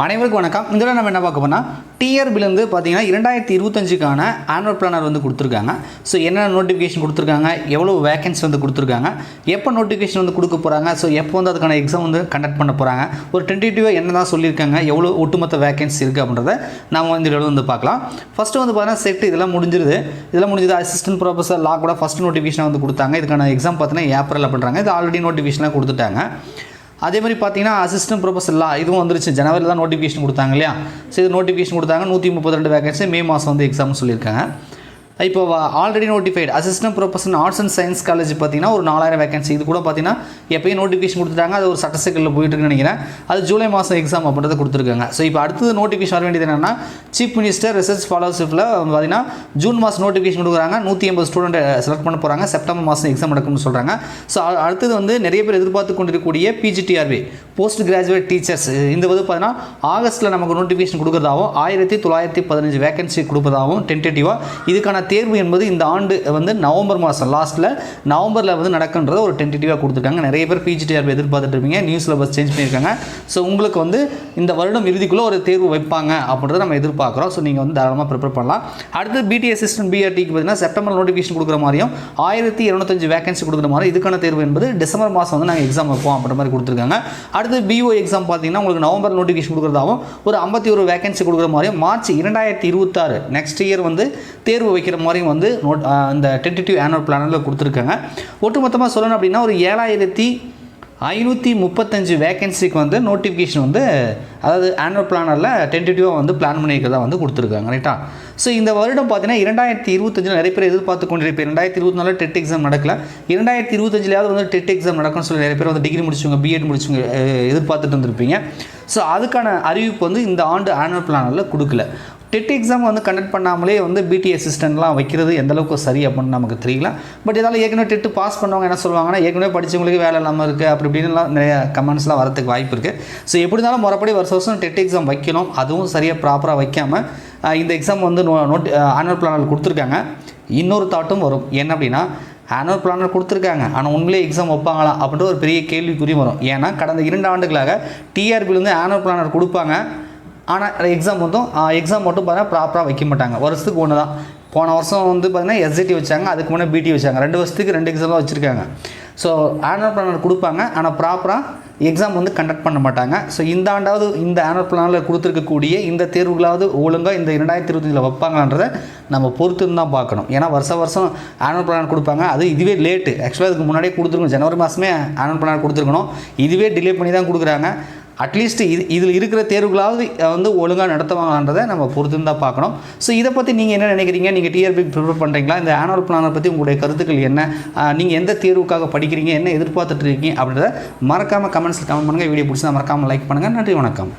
அனைவருக்கும் வணக்கம். இந்த நம்ம என்ன பார்க்க போனால் டிஆர்பிலேருந்து பார்த்தீங்கன்னா 2025க்கான ஆனுவல் பிளானர் வந்து கொடுத்துருக்காங்க. ஸோ என்ன நோட்டிஃபிகேஷன் கொடுத்துருக்காங்க, எவ்வளோ வேகன்சி வந்து கொடுத்துருக்காங்க, எப்போ நோட்டிஃபிகேஷன் வந்து கொடுக்க போகிறாங்க, ஸோ எப்போ வந்து அதுக்கான எக்ஸாம் வந்து கண்டக்ட் பண்ண போகிறாங்க, ஒரு டென்டேட்டிவாக என்ன தான் சொல்லியிருக்காங்க, எவ்வளோ ஒட்டுமொத்த வேகன்சி இருக்குது அப்படின்றத நம்ம இந்த வீடியோவில் வந்து பார்க்கலாம். ஃபஸ்ட்டு வந்து பார்த்தீங்கன்னா செட் இதெல்லாம் முடிஞ்சது அசிஸ்டன்ட் ப்ரொஃபஸர் லா கூட ஃபஸ்ட் நோட்டிஃபிகேஷன் வந்து கொடுத்தாங்க. இதுக்கான எக்ஸாம் பார்த்தீங்கன்னா ஏப்ரலில் பண்ணுறாங்க. இது ஆல்ரெடி நோட்டிஃபிகேஷனாக கொடுத்துட்டாங்க. அதே மாதிரி பார்த்தீங்கன்னா அசிஸ்டன்ட் ப்ரொஃபஸர் லா இதுவும் வந்துருச்சு. ஜனவரியில் தான் நோட்டிஃபிகேஷன் கொடுத்தாங்க இல்லையா. ஸோ இது நோட்டிஃபிகேஷன் கொடுத்தாங்க. 132 வேகன்சி மே மாதம் வந்து எக்ஸாம் சொல்லியிருக்காங்க. இப்போ already notified assistant professor arts and science college பார்த்தீங்கன்னா ஒரு 4000 வேகன்சி. இது கூட பார்த்தீங்கன்னா எப்பயும் நோட்டிஃபிகேஷன் கொடுத்துட்டாங்க. அது ஒரு சட்டசைக்கிளில் போயிட்டுருக்குன்னு நினைக்கிறேன். அது ஜூலை மாதம் எக்ஸாம் அப்படின்றத கொடுத்துருக்காங்க. ஸோ இப்போ அடுத்தது நோட்டிஃபிகேஷன் வர வேண்டியது என்னென்னா சீஃப் மினிஸ்டர் ரிசர்ச் ஸ்காலர்ஷிப்பில் பார்த்தீங்கன்னா ஜூன் மாதம் நோட்டிஃபிகேஷன் கொடுக்குறாங்க. 180 ஸ்டூடெண்ட் செலக்ட் பண்ண போகிறாங்க. செப்டம்பர் மாதம் எக்ஸாம் நடக்கும்னு சொல்கிறாங்க. ஸோ அடுத்தது வந்து நிறைய பேர் எதிர்பார்த்து கொண்டிருக்கக்கூடிய பிஜிடிஆர்பி போஸ்ட் கிராஜுவேட் டீச்சர்ஸ் இந்த வந்து பார்த்தீங்கன்னா ஆகஸ்ட்டில் நமக்கு நோட்டிஃபிகேஷன் கொடுக்குறதாகவும் 1915 வேகன்சி கொடுப்பதாகவும் டென்டேட்டிவாக இதுக்கான தேர்வு என்பது இந்த ஆண்டு வந்து நவம்பர் மாதம் லாஸ்ட்டில் நவம்பரில் வந்து நடக்குன்றத ஒரு டென்டேட்டிவாக கொடுத்துருக்காங்க. நிறைய பேர் பிஜிடிஆர்பி எதிர்பார்த்துட்டு இருப்பீங்க. நியூ சிலபஸ் சேஞ்ச் பண்ணியிருக்காங்க. ஸோ உங்களுக்கு வந்து இந்த வருடம் இறுதிக்குள்ளே ஒரு தேர்வு வைப்பாங்க அப்படின்றத நம்ம எதிர்பார்க்குறோம். ஸோ நீங்கள் வந்து தாராளமாக ப்ரிப்பேர் பண்ணலாம். அடுத்து பிடி அசிஸ்டன்ட் பிஆர்டிக்கு பார்த்தீங்கன்னா செப்டம்பர் நோட்டிஃபிகேஷன் கொடுக்குற மாதிரியும் 1205 வேகன்சி கொடுக்குற மாதிரி இதுக்கான தேர்வு என்பது டிசம்பர் மாதம் வந்து நாங்கள் எக்ஸாம் வைப்போம் அப்படின்ற மாதிரி கொடுத்துருக்காங்க. அடுத்து பிஓ எக்ஸாம் பார்த்தீங்கன்னா உங்களுக்கு நவம்பர் நோட்டிஃபிகேஷன் கொடுக்குறதாகவும் ஒரு 51 வேகன்சி கொடுக்குற மாதிரியும் மார்ச் 2026 நெக்ஸ்ட் இயர் வந்து தேர்வு வைக்கிற மாதிரியும் வந்து இந்த டென்டேட்டிவ் ஆனுவல் பிளானில் கொடுத்துருக்காங்க. ஒட்டுமொத்தமாக சொல்லணும் அப்படின்னா ஒரு 7535 வேகன்சிக்கு வந்து நோட்டிஃபிகேஷன் வந்து அதாவது ஆனுவல் பிளானரில் டென்டேட்டிவாக வந்து பிளான் பண்ணியிருக்கிறதா வந்து கொடுத்துருக்காங்க. ரைட்டா. ஸோ இந்த வருடம் பார்த்தீங்கன்னா 2025 நிறைய பேர் எதிர்பார்த்து கொண்டிருப்பேன். 2024 டெட் எக்ஸாம் நடக்கல. 2025 வந்து டெட் எக்ஸாம் நடக்கும்னு சொல்லி நிறைய பேர் வந்து டிகிரி முடிச்சவங்க பிஎட் முடிச்சவங்க எதிர்பார்த்துட்டு வந்திருப்பீங்க. ஸோ அதுக்கான அறிவிப்பு வந்து இந்த ஆண்டு ஆனுவல் பிளானரில் கொடுக்கல. டெட் எக்ஸாம் வந்து கண்டக்ட் பண்ணாமலே வந்து பிடி அசிஸ்டன்ட்லாம் வைக்கிறது எந்தளவுக்கு சரி அப்படின்னு நமக்கு தெரியல. பட் இதால் ஏற்கனவே டெட்டு பாஸ் பண்ணவங்க என்ன சொல்லுவாங்கன்னா ஏற்கனவே படித்தவங்களுக்கு வேலை இல்லாமல் இருக்குது அப்படி இப்படின்லாம் நிறைய கமெண்ட்ஸ்லாம் வரதுக்கு வாய்ப்பு இருக்குது. ஸோ எப்படி இருந்தாலும் முறைப்படி வருஷம் டெட் எக்ஸாம் வைக்கணும். அதுவும் சரியாக ப்ராப்பராக வைக்காமல் இந்த எக்ஸாம் வந்து ஆனுவல் பிளானர் கொடுத்துருக்காங்க. இன்னொரு தாட்டும் வரும். என்ன அப்படின்னா ஆனுவல் பிளானர் கொடுத்துருக்காங்க, ஆனால் உண்மையிலே எக்ஸாம் வைப்பாங்களா அப்படின்ற ஒரு பெரிய கேள்விக்குறி வரும். ஏன்னா கடந்த 2 ஆண்டுகளாக டிஆர்பிலேருந்து ஆனுவல் பிளானர் கொடுப்பாங்க. ஆனால் எக்ஸாம் மட்டும் பார்த்தீங்கன்னா ப்ராப்பராக வைக்க மாட்டாங்க. வருஷத்துக்கு ஒன்று தான். போன வருஷம் வந்து பார்த்தீங்கன்னா எஸ்ஐடி வச்சாங்க, அதுக்கு முன்னே பிடி வச்சாங்க. 2 வருஷத்துக்கு 2 எக்ஸாம் தான் வச்சுருக்காங்க. ஸோ ஆனுவல் பிளானர் கொடுப்பாங்க, ஆனால் ப்ராப்பராக எக்ஸாம் வந்து கண்டக்ட் பண்ண மாட்டாங்க. ஸோ இந்த ஆண்டாவது இந்த ஆனுவல் பிளானில் கொடுத்துருக்கக்கூடிய இந்த தேர்வுகளாவது ஒழுங்காக இந்த 2025 வைப்பாங்கன்றதை நம்ம பொறுத்து தான் பார்க்கணும். ஏன்னா வருஷம் ஆனுவல் பிளான் கொடுப்பாங்க. அது இதுவே லேட்டு. ஆக்சுவலாக அதுக்கு முன்னாடியே கொடுத்துருக்கணும். ஜனவரி மாதமே ஆனுவல் பிளான் கொடுத்துருக்கணும். இதுவே டிலே பண்ணி தான் கொடுக்குறாங்க. அட்லீஸ்ட் இதில் இருக்கிற தேர்வுகளாவது வந்து ஒழுங்காக நடத்துவாங்கன்றதை நம்ம பொறுத்து தான் பார்க்கணும். ஸோ இதை பற்றி நீங்கள் என்ன நினைக்கிறீங்க? நீங்கள் டிஆர்பி ப்ரிப்பேர் பண்ணுறீங்களா? இந்த ஆனுவல் பிளானை பற்றி உங்களுடைய கருத்துக்கள் என்ன? நீங்கள் எந்த தேர்வுக்காக படிக்கிறீங்க, என்ன எதிர்பார்த்துட்டு இருக்கீங்க அப்படின்றத மறக்காமல் கமெண்ட்ஸில் கமெண்ட் பண்ணுங்கள். வீடியோ பிடிச்சா மறக்காமல் லைக் பண்ணுங்கள். நன்றி, வணக்கம்.